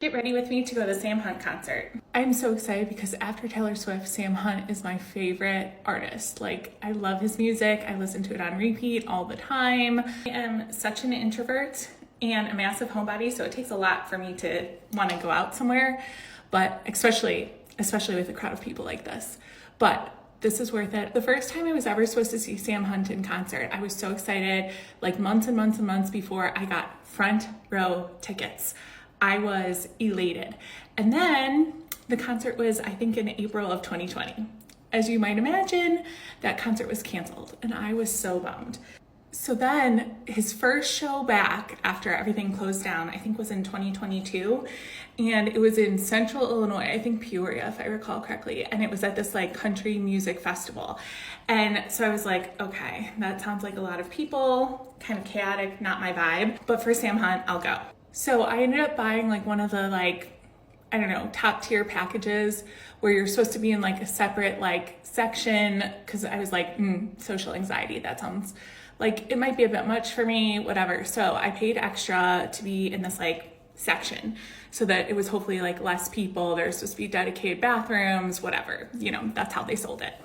Get ready with me to go to the Sam Hunt concert. I'm so excited because after Taylor Swift, Sam Hunt is my favorite artist. Like, I love his music. I listen to it on repeat all the time. I am such an introvert and a massive homebody, so it takes a lot for me to want to go out somewhere, but especially with a crowd of people like this. But this is worth it. The first time I was ever supposed to see Sam Hunt in concert, I was so excited, like months and months and months before I got front row tickets. I was elated. And then the concert was, I think, in April of 2020. As you might imagine, that concert was canceled and I was so bummed. So then his first show back after everything closed down, I think was in 2022. And it was in Central Illinois, I think Peoria, if I recall correctly. And it was at this like country music festival. And so I was like, okay, that sounds like a lot of people, kind of chaotic, not my vibe. But for Sam Hunt, I'll go. So I ended up buying like one of the top tier packages where you're supposed to be in like a separate like section, because I was like, social anxiety, that sounds like it might be a bit much for me, whatever. So I paid extra to be in this like section so that it was hopefully like less people. There's supposed to be dedicated bathrooms, whatever, that's how they sold it.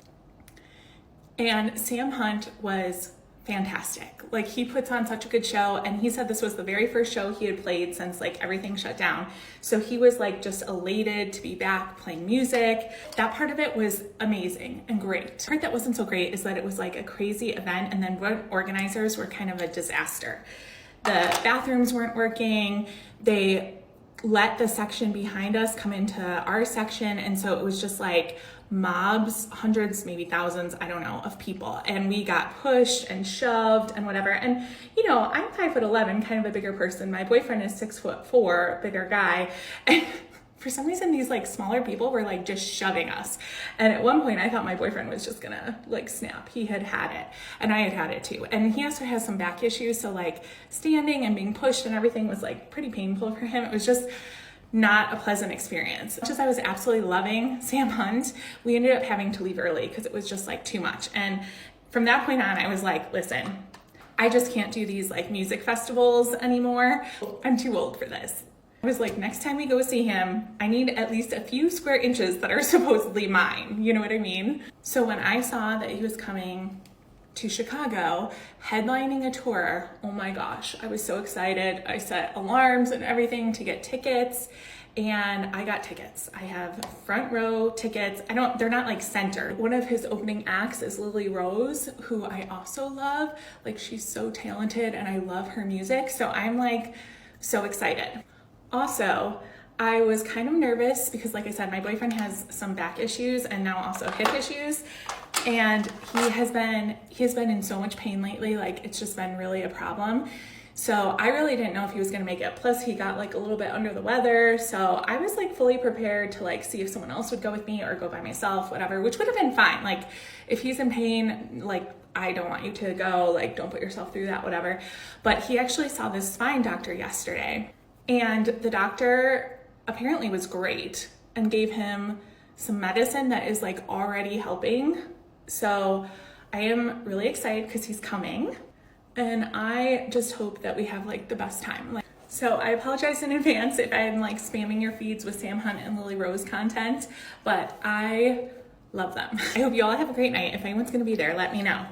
And Sam Hunt was fantastic. Like, he puts on such a good show, and he said this was the very first show he had played since like everything shut down. So he was like just elated to be back playing music. That part of it was amazing and great. The part that wasn't so great is that it was like a crazy event, and then what organizers were kind of a disaster. The bathrooms weren't working. They let the section behind us come into our section, and so it was just like mobs, hundreds, maybe thousands, I don't know, of people. And we got pushed and shoved and whatever. And, I'm 5'11", kind of a bigger person. My boyfriend is 6'4", bigger guy. And for some reason, these like smaller people were like just shoving us. And at one point I thought my boyfriend was just gonna like snap. He had it and I had it too. And he also has some back issues. So like standing and being pushed and everything was like pretty painful for him. It was just not a pleasant experience. Just I was absolutely loving Sam Hunt. We ended up having to leave early because it was just like too much. And from that point on, I was like, listen, I just can't do these like music festivals anymore. I'm too old for this. I was like, next time we go see him, I need at least a few square inches that are supposedly mine. You know what I mean? So when I saw that he was coming to Chicago, headlining a tour, oh my gosh, I was so excited. I set alarms and everything to get tickets, and I got tickets. I have front row tickets. They're not like center. One of his opening acts is Lily Rose, who I also love. Like, she's so talented and I love her music. So I'm like so excited. Also, I was kind of nervous because, like I said, my boyfriend has some back issues and now also hip issues. And he has been in so much pain lately. Like, it's just been really a problem. So I really didn't know if he was gonna make it. Plus he got like a little bit under the weather. So I was like fully prepared to like see if someone else would go with me or go by myself, whatever, which would have been fine. Like, if he's in pain, like, I don't want you to go, like, don't put yourself through that, whatever. But he actually saw this spine doctor yesterday, and the doctor apparently was great and gave him some medicine that is like already helping. So I am really excited because he's coming, and I just hope that we have like the best time. So I apologize in advance if I'm like spamming your feeds with Sam Hunt and Lily Rose content, but I love them. I hope you all have a great night. If anyone's gonna be there, let me know.